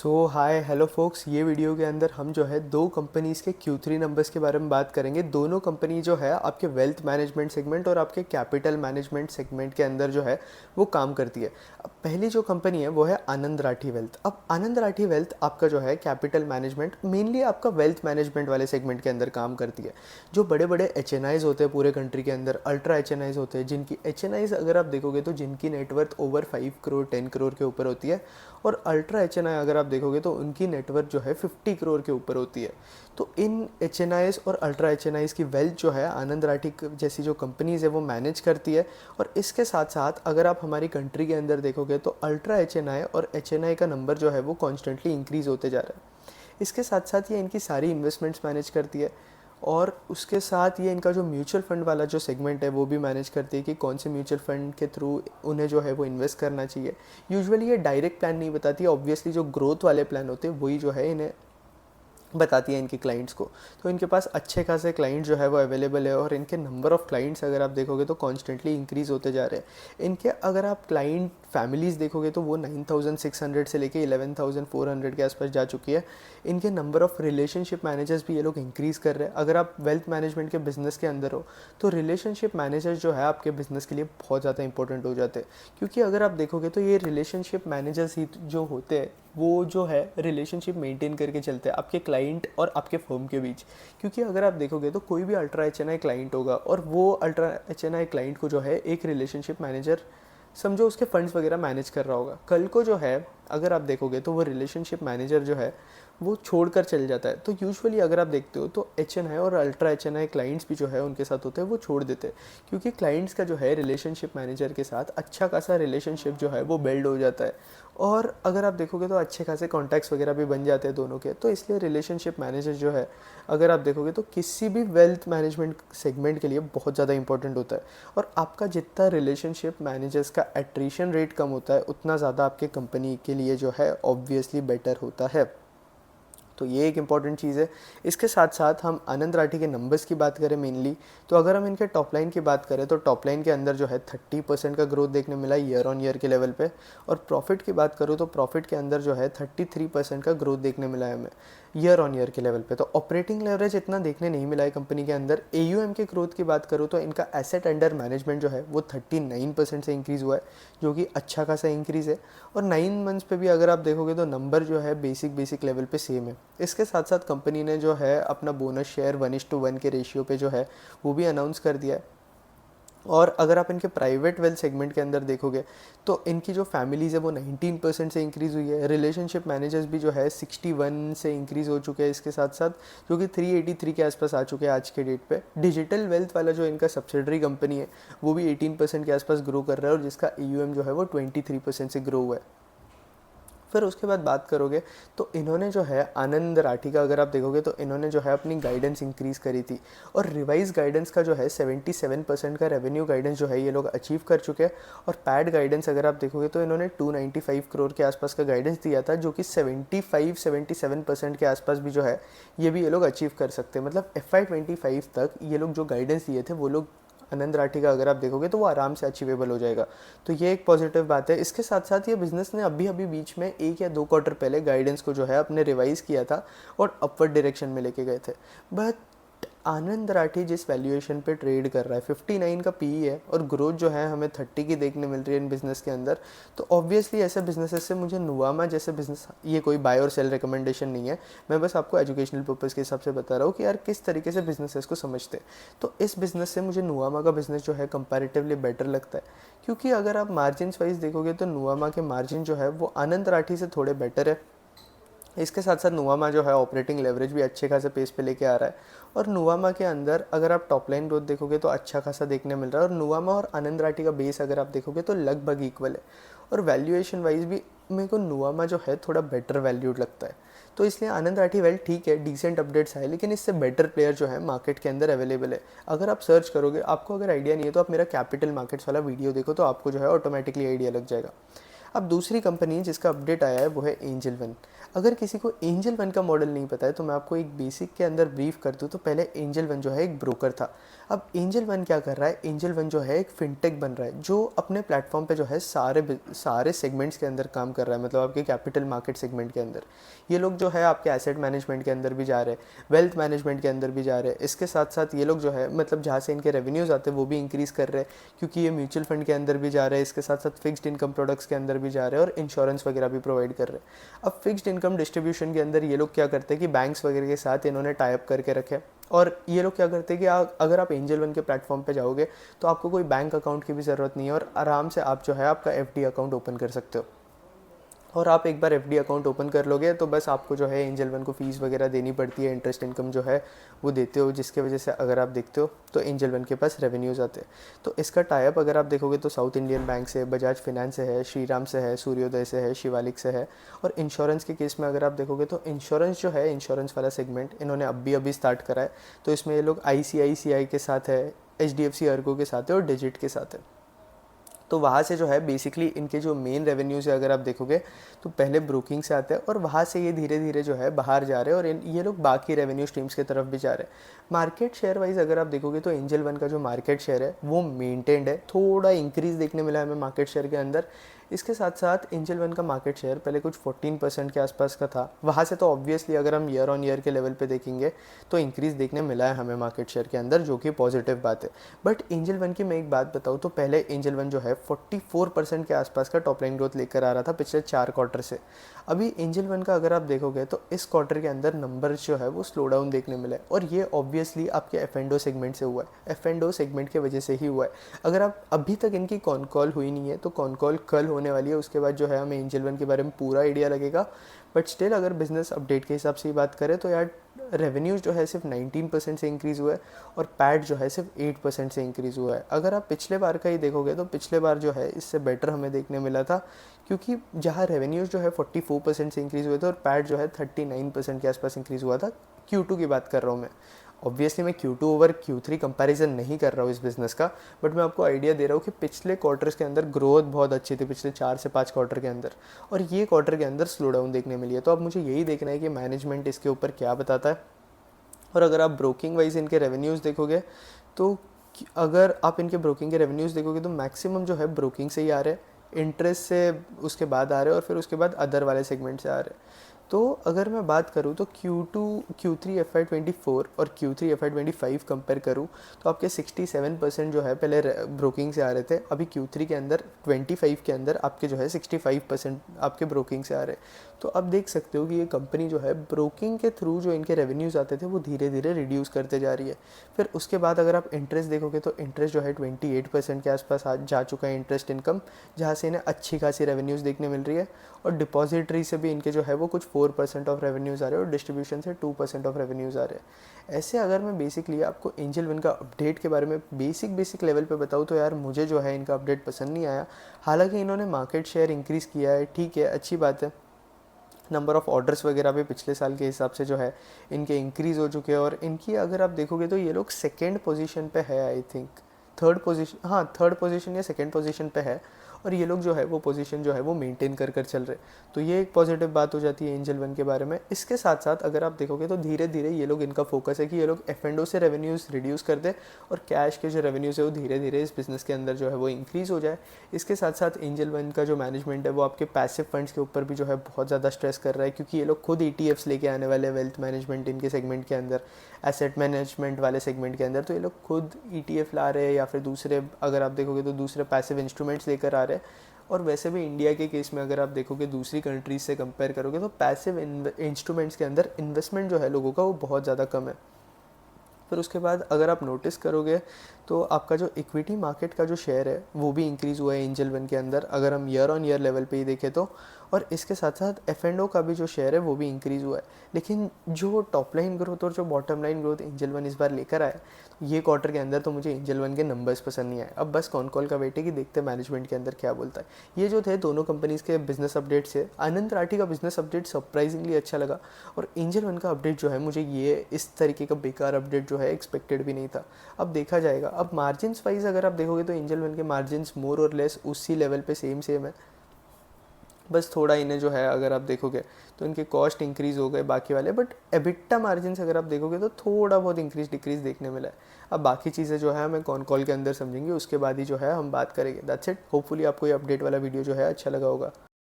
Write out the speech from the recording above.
Hi hello focus, ये video के अंदर हम जो है दो कंपनीज़ के Q3 नंबर्स के बारे में बात करेंगे। दोनों कंपनी जो है आपके वेल्थ मैनेजमेंट सेगमेंट और आपके कैपिटल मैनेजमेंट सेगमेंट के अंदर जो है वो काम करती है। अब पहली जो कंपनी है वो है आनंद राठी वेल्थ। अब आनंद राठी वेल्थ आपका जो है कैपिटल मैनेजमेंट मेनली आपका वेल्थ मैनेजमेंट वाले सेगमेंट के अंदर काम करती है। जो बड़े बड़े HNIs होते हैं पूरे कंट्री के अंदर, अल्ट्रा HNIs होते हैं, जिनकी HNIs अगर आप देखोगे तो जिनकी नेटवर्थ ओवर 5 करोड़ 10 करोड़ के ऊपर होती है, और अल्ट्रा HNI अगर आप देखोगे तो उनकी नेटवर्थ जो है 50 करोड़ के ऊपर होती है। तो इन HNIs और अल्ट्रा HNIs की वेल्थ जो है आनंद राठी जैसी जो कंपनीज़ है वो मैनेज करती है। और इसके साथ साथ अगर आप हमारी कंट्री के अंदर देखोगे तो अल्ट्रा HNI और HNI का नंबर जो है वो कॉन्स्टेंटली इंक्रीज़ होते जा रहा है। इसके साथ साथ ये इनकी सारी इन्वेस्टमेंट्स मैनेज करती है, और उसके साथ ये इनका जो म्यूचुअल फ़ंड वाला जो सेगमेंट है वो भी मैनेज करती है कि कौन से म्यूचुअल फ़ंड के थ्रू उन्हें जो है वो इन्वेस्ट करना चाहिए। यूजुअली ये डायरेक्ट प्लान नहीं बताती है, ऑब्वियसली जो ग्रोथ वाले प्लान होते हैं वही जो है इन्हें बताती है इनके क्लाइंट्स को। तो इनके पास अच्छे खासे क्लाइंट जो है वो अवेलेबल है, और इनके नंबर ऑफ़ क्लाइंट्स अगर आप देखोगे तो कॉन्स्टेंटली इंक्रीज़ होते जा रहे हैं। इनके अगर आप क्लाइंट फैमिलीज़ देखोगे तो वो 9600 से लेके 11400 के आसपास जा चुकी है। इनके नंबर ऑफ़ रिलेशनशिप मैनेजर्स भी ये लोग इंक्रीज़ कर रहे हैं। अगर आप वेल्थ मैनेजमेंट के बिज़नेस के अंदर हो तो रिलेशनशिप मैनेजर्स जो है आपके बिज़नेस के लिए बहुत ज़्यादा इंपॉर्टेंट हो जाते हैं, क्योंकि अगर आप देखोगे तो ये रिलेशनशिप मैनेजर्स ही जो होते हैं वो जो है रिलेशनशिप मेंटेन करके चलते हैं आपके क्लाइंट और आपके फर्म के बीच। क्योंकि अगर आप देखोगे तो कोई भी अल्ट्रा HNI क्लाइंट होगा और वो अल्ट्रा HNI क्लाइंट को जो है एक रिलेशनशिप मैनेजर समझो उसके फंड्स वगैरह मैनेज कर रहा होगा। कल को जो है अगर आप देखोगे तो वो रिलेशनशिप मैनेजर जो है वो छोड़कर चल जाता है, तो यूजुअली अगर आप देखते हो तो HNI और अल्ट्रा HNI क्लाइंट्स भी जो है उनके साथ होते हैं वो छोड़ देते हैं, क्योंकि क्लाइंट्स का जो है रिलेशनशिप मैनेजर के साथ अच्छा खासा रिलेशनशिप जो है वो बिल्ड हो जाता है। और अगर आप देखोगे तो अच्छे खासे कॉन्टैक्ट्स वगैरह भी बन जाते हैं दोनों के। तो इसलिए रिलेशनशिप मैनेजर जो है अगर आप देखोगे तो किसी भी वेल्थ मैनेजमेंट सेगमेंट के लिए बहुत ज़्यादा इंपॉर्टेंट होता है। और आपका जितना रिलेशनशिप मैनेजर्स का एट्रीशन रेट कम होता है उतना ज़्यादा आपके कंपनी के लिए जो है ऑब्वियसली बेटर होता है। तो ये एक इम्पॉर्टेंट चीज़ है। इसके साथ साथ हम आनंद राठी के नंबर्स की बात करें मेनली, तो अगर हम इनके टॉप लाइन की बात करें तो टॉप लाइन के अंदर जो है 30% का ग्रोथ देखने मिला ईयर ऑन ईयर के लेवल पे। और प्रॉफिट की बात करूँ तो प्रॉफिट के अंदर जो है 33% का ग्रोथ देखने मिला है हमें ईयर ऑन ईयर के लेवल पे। तो ऑपरेटिंग लेवरेज इतना देखने नहीं मिला है कंपनी के अंदर। AUM के ग्रोथ की बात करूँ तो इनका एसेट अंडर मैनेजमेंट जो है वो 39% से इंक्रीज़ हुआ है, जो कि अच्छा खासा इंक्रीज़ है। और 9 मंथ्स पे भी अगर आप देखोगे तो नंबर जो है बेसिक लेवल पे सेम है। इसके साथ साथ कंपनी ने जो है अपना बोनस शेयर 1:1 के रेशियो पे जो है वो भी अनाउंस कर दिया है। और अगर आप इनके प्राइवेट वेल्थ सेगमेंट के अंदर देखोगे तो इनकी जो फैमिलीज़ है वो 19% से इंक्रीज़ हुई है। रिलेशनशिप मैनेजर्स भी जो है 61 से इंक्रीज़ हो चुके हैं इसके साथ साथ, जो कि 383 के आसपास आ चुके हैं आज के डेट पे। डिजिटल वेल्थ वाला जो इनका सब्सिडरी कंपनी है वो भी 18% के आसपास ग्रो कर रहा है, और जिसका AUM जो है वो 23% से ग्रो हुआ है। फिर उसके बाद बात करोगे तो इन्होंने जो है आनंद राठी का अगर आप देखोगे तो इन्होंने जो है अपनी गाइडेंस इंक्रीज़ करी थी, और रिवाइज गाइडेंस का जो है 77% का रेवेन्यू गाइडेंस जो है ये लोग अचीव कर चुके हैं। और पैड गाइडेंस अगर आप देखोगे तो इन्होंने 295 करोड़ के आसपास का गाइडेंस दिया था, जो कि 75-77% के आसपास भी जो है ये भी ये लोग अचीव कर सकते हैं। मतलब FY25 तक ये लोग जो गाइडेंस दिए थे वो लोग आनंद राठी का अगर आप देखोगे तो वो आराम से अचीवेबल हो जाएगा। तो ये एक पॉजिटिव बात है। इसके साथ साथ ये बिज़नेस ने अभी अभी बीच में 1 या 2 क्वार्टर पहले गाइडेंस को जो है अपने रिवाइज़ किया था और अपवर्ड डायरेक्शन में लेके गए थे। बट आनंद राठी जिस वैल्यूएशन पे ट्रेड कर रहा है 59 का PE है, और ग्रोथ जो है हमें 30 की देखने मिल रही है इन बिज़नेस के अंदर। तो ऑब्वियसली ऐसे बिजनेसेस से मुझे नुवामा जैसे बिज़नेस, ये कोई बाय और सेल रिकमेंडेशन नहीं है, मैं बस आपको एजुकेशनल पर्पज़ के हिसाब से बता रहा हूँ कि यार किस तरीके से बिजनेसेस को समझते हैं। तो इस बिज़नेस से मुझे नुवामा का बिज़नेस जो है कंपैरेटिवली बेटर लगता है, क्योंकि अगर आप मार्जिन वाइज देखोगे तो नुवामा के मार्जिन जो है वो आनंद राठी से थोड़े बेटर है। इसके साथ साथ नुवामा जो है ऑपरेटिंग लेवरेज भी अच्छे खासे पेस पे लेके आ रहा है। और नुवामा के अंदर अगर आप टॉप लाइन ग्रोथ देखोगे तो अच्छा खासा देखने मिल रहा है, और नुवामा और आनंद राठी का बेस अगर आप देखोगे तो लगभग इक्वल है। और वैल्यूएशन वाइज भी मेरे को नुवामा जो है थोड़ा बेटर वैल्यूड लगता है। तो इसलिए आनंद राठी वेल ठीक है, डिसेंट अपडेट्स है, लेकिन इससे बेटर प्लेयर जो है मार्केट के अंदर अवेलेबल है। अगर आप सर्च करोगे, आपको अगर आइडिया नहीं है तो आप मेरा कैपिटल मार्केट्स वाला वीडियो देखो, तो आपको जो है ऑटोमेटिकली आइडिया लग जाएगा। अब दूसरी कंपनी जिसका अपडेट आया है वो है एंजल वन। अगर किसी को एंजल वन का मॉडल नहीं पता है तो मैं आपको एक बेसिक के अंदर ब्रीफ कर दूँ तो पहले एंजल वन जो है एक ब्रोकर था। अब एंजल वन क्या कर रहा है, एंजल वन जो है एक फिनटेक बन रहा है जो अपने प्लेटफॉर्म पे जो है सारे सेगमेंट्स के अंदर काम कर रहा है, मतलब आपके कैपिटल मार्केट सेगमेंट के अंदर। ये लोग जो है आपके एसेट मैनेजमेंट के अंदर भी जा रहे हैं, वेल्थ मैनेजमेंट के अंदर भी जा रहे हैं। इसके साथ साथ ये लोग जो है मतलब जहाँ से इनके रेवेन्यूज़ आते हैं वो भी इंक्रीज़ कर रहे हैं, क्योंकि ये म्यूचुअल फंड के अंदर भी जा रहे हैं, इसके साथ साथ फिक्स्ड इनकम प्रोडक्ट्स के अंदर भी जा रहे हैं और इंश्योरेंस वगैरह भी प्रोवाइड कर रहे हैं। अब फिक्स्ड इनकम डिस्ट्रीब्यूशन के अंदर ये लोग क्या करते हैं कि बैंक्स वगैरह के साथ इन्होंने टाई अप करके रखे, और ये लोग क्या करते हैं कि अगर आप एंजल वन के प्लेटफॉर्म पे जाओगे तो आपको कोई बैंक अकाउंट की भी ज़रूरत नहीं है, और आराम से आप जो है आपका एफडी अकाउंट ओपन कर सकते हो। और आप एक बार एफडी अकाउंट ओपन कर लोगे तो बस आपको जो है एंजल वन को फ़ीस वगैरह देनी पड़ती है, इंटरेस्ट इनकम जो है वो देते हो, जिसके वजह से अगर आप देखते हो तो एंजल वन के पास रेवेन्यूज़ आते हैं। तो इसका टाई अप अगर आप देखोगे तो साउथ इंडियन बैंक से, बजाज फिनेंस से है, श्रीराम से है, सूर्योदय से है, शिवालिक से है। और इंश्योरेंस के केस में अगर आप देखोगे तो इंश्योरेंस जो है, इंश्योरेंस वाला सेगमेंट इन्होंने अभी स्टार्ट करा है। तो इसमें ये लोग ICICI के साथ है, HDFC अर्गो के साथ है और डिजिट के साथ है। तो वहाँ से जो है बेसिकली इनके जो मेन रेवेन्यूज़ है अगर आप देखोगे तो पहले ब्रोकिंग से आते हैं, और वहाँ से ये धीरे धीरे जो है बाहर जा रहे हैं, और ये लोग बाकी रेवेन्यू स्ट्रीम्स की तरफ भी जा रहे हैं। मार्केट शेयर वाइज अगर आप देखोगे तो एंजल वन का जो मार्केट शेयर है वो मेंटेन्ड है, थोड़ा इंक्रीज़ देखने मिला है हमें मार्केट शेयर के अंदर। इसके साथ साथ एंजल वन का मार्केट शेयर पहले कुछ 14% के आसपास का था, वहाँ से तो ऑब्वियसली अगर हम ईयर ऑन ईयर के लेवल पे देखेंगे तो इंक्रीज़ देखने मिला है हमें मार्केट शेयर के अंदर, जो कि पॉजिटिव बात है। बट एंजल वन की मैं एक बात बताऊँ तो पहले एंजल वन जो है 44% के आसपास का टॉप लाइन ग्रोथ लेकर आ रहा था पिछले 4 क्वार्टर से। अभी एंजल वन का अगर आप देखोगे तो इस क्वार्टर के अंदर नंबर्स जो है वो स्लो डाउन देखने मिले, और ये ऑब्वियसली आपके F&O सेगमेंट से हुआ है, F&O सेगमेंट की वजह से ही हुआ है। अगर आप अभी तक इनकी कॉन कॉल हुई नहीं है तो कॉन कॉल कल होने वाली है, उसके बाद जो है हमें एंजल वन के बारे में पूरा आइडिया लगेगा। बट स्टिल अगर बिजनेस अपडेट के हिसाब से ही बात करें तो यार रेवेन्यूज़ जो है सिर्फ 19% से इंक्रीज़ हुआ है, और पैट जो है सिर्फ 8% से इंक्रीज़ हुआ है। अगर आप पिछले बार का ही देखोगे तो पिछले बार जो है इससे बेटर हमें देखने मिला था, क्योंकि जहाँ रेवेन्यूज़ जो है 44% से इंक्रीज़ हुए थे और पैट जो है 39% के आसपास इंक्रीज़ हुआ था। Q2 की बात कर रहा हूँ मैं। ऑब्वियसली मैं Q2 ओवर Q3 कंपैरिजन नहीं कर रहा हूँ इस बिज़नेस का, बट मैं आपको आइडिया दे रहा हूँ कि पिछले क्वार्टर्स के अंदर ग्रोथ बहुत अच्छी थी, पिछले 4 से 5 क्वार्टर के अंदर, और ये क्वार्टर के अंदर स्लो डाउन देखने मिली है। तो अब मुझे यही देखना है कि मैनेजमेंट इसके ऊपर क्या बताता है। और अगर आप ब्रोकिंग वाइज इनके रेवेन्यूज़ देखोगे तो अगर आप इनके ब्रोकिंग के रेवेन्यूज़ देखोगे तो मैक्सिमम जो है ब्रोकिंग से ही आ रहे हैं, इंटरेस्ट से उसके बाद आ रहे हैं, और फिर उसके बाद अदर वाले सेगमेंट से आ रहे हैं। तो अगर मैं बात करूँ तो Q3 FY24 और Q3 FY25 कंपेयर करूँ तो आपके 67% जो है पहले ब्रोकिंग से आ रहे थे, अभी Q3 के अंदर 25 के अंदर आपके जो है 65% आपके ब्रोकिंग से आ रहे हैं। तो आप देख सकते हो कि ये कंपनी जो है ब्रोकिंग के थ्रू जो इनके रेवेन्यूज़ आते थे वो धीरे धीरे रिड्यूस करते जा रही है। फिर उसके बाद अगर आप इंटरेस्ट देखोगे तो इंटरेस्ट जो है 28% के आसपास जा चुका है इंटरेस्ट इनकम, जहाँ से इन्हें अच्छी खासी रेवेन्यूज़ देखने मिल रही है। और डिपॉजिटरी से भी इनके जो है वो कुछ 4% ऑफ रेवेन्यूज़ आ रहे हैं, और डिस्ट्रीब्यूशन से 2% ऑफ रेवेन्यूज़ आ रहे हैं। ऐसे अगर मैं बेसिकली आपको एंजल वन का अपडेट के बारे में बेसिक लेवल पे बताऊँ तो यार मुझे जो है इनका अपडेट पसंद नहीं आया। हालांकि इन्होंने मार्केट शेयर इंक्रीज़ किया है, ठीक है, अच्छी बात है। नंबर ऑफ़ ऑर्डर्स वगैरह भी पिछले साल के हिसाब से जो है इनके इंक्रीज़ हो चुके हैं, और इनकी अगर आप देखोगे तो ये लोग सेकेंड पोजीशन पे है, आई थिंक थर्ड पोजीशन या सेकेंड पोजीशन पे है, और ये लोग जो है वो पोजीशन जो है वो मेंटेन कर चल रहे। तो ये एक पॉजिटिव बात हो जाती है एंजल वन के बारे में। इसके साथ साथ अगर आप देखोगे तो धीरे धीरे ये लोग, इनका फोकस है कि ये लोग F&O से रेवेन्यूज़ रिड्यूस कर दे, और कैश के जो रेवेन्यूज़ है वो धीरे धीरे इस बिज़नेस के अंदर जो है वो इंक्रीज़ हो जाए। इसके साथ साथ एंजल वन का जो मैनेजमेंट है वो आपके पैसिव फंड्स के ऊपर भी जो है बहुत ज़्यादा स्ट्रेस कर रहा है, क्योंकि ये लोग खुद ETFs लेके आने वाले हैं वेल्थ मैनेजमेंट इनके सेगमेंट के अंदर, एसेट मैनेजमेंट वाले सेगमेंट के अंदर। तो ये लोग खुद ETF ला रहे हैं, या फिर दूसरे अगर आप देखोगे तो दूसरे पैसिव इंस्ट्रूमेंट्स लेकर आ रहे हैं। और वैसे भी इंडिया के केस में अगर आप देखोगे दूसरी कंट्रीज से कंपेयर करोगे तो पैसिव इंस्ट्रूमेंट्स के अंदर इन्वेस्टमेंट जो है लोगों का वो बहुत ज़्यादा कम है। फिर उसके बाद अगर आप नोटिस करोगे तो आपका जो इक्विटी मार्केट का जो शेयर है वो भी इंक्रीज़ हुआ है एंजल वन के अंदर, अगर हम ईयर ऑन ईयर लेवल पे ही देखें तो। और इसके साथ साथ F&O का भी जो शेयर है वो भी इंक्रीज़ हुआ है। लेकिन जो टॉप लाइन ग्रोथ और जो bottom line growth angel one इस बार लेकर आया ये क्वार्टर के अंदर, तो मुझे एंजल वन के नंबर्स पसंद नहीं आए। अब बस कॉन कॉल का वेट है कि देखते हैं मैनेजमेंट के अंदर क्या बोलता है। ये जो थे दोनों कंपनीज़ के बिजनेस अपडेट से, आनंद राठी का बिजनेस अपडेट सरप्राइजिंगली अच्छा लगा, और एंजल वन का अपडेट जो है मुझे ये इस तरीके का बेकार अपडेट जो है एक्सपेक्टेड भी नहीं था। अब देखा जाएगा। अब मार्जिन वाइज अगर आप देखोगे तो एंजल वन के मार्जिन मोर और लेस उसी लेवल पे सेम है, बस थोड़ा इन्हें जो है अगर आप देखोगे तो इनके कॉस्ट इंक्रीज़ हो गए बाकी वाले, बट एबिटा मार्जिन अगर आप देखोगे तो थोड़ा बहुत इंक्रीज डिक्रीज देखने मिला है। अब बाकी चीज़ें जो है हमें कॉन कॉल के अंदर समझेंगे, उसके बाद ही जो है हम बात करेंगे। That's it. होपफुली आपको ये अपडेट वाला वीडियो जो है अच्छा लगा होगा।